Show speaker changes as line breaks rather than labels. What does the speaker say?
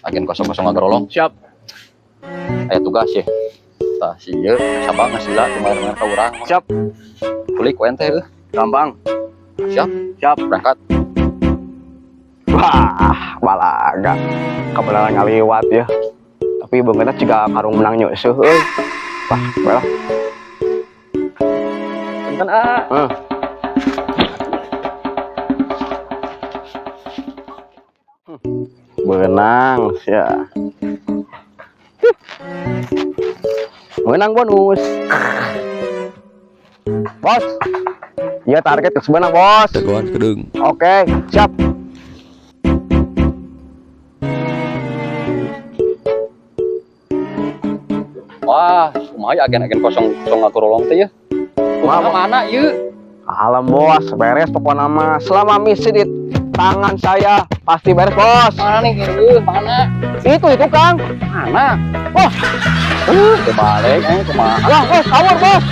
Agen 00 ngagerolong.
Siap.
Aya tugas ya. Tah sieu sabang ngasila kemarin-kemarin ka urang.
Siap.
Kulik ku ente heuh.
Gampang.
Siap.
Siap.
Berangkat.
Wah, balaga. Kabelah ngaliwat ya. Tapi beungeutna ciga karung menang nyeuseh euy. Wah, bae lah. Punten ah. Benang ya. Menang bonus. Bos. Iya target ke sebenang bos.
Jagoan kedeung.
Oke, siap.
Wah, kumaha agen-agen 00 ngagerolong teh ya. Kumaha mana ieu?
Alam bos, beres pokoknya mah. Selama misi di tangan saya pasti beres bos.
Mana nih mana?
Itu Kang.
Mana?
Bos.
Kebalik kumaha?
Wah bos, kabur bos.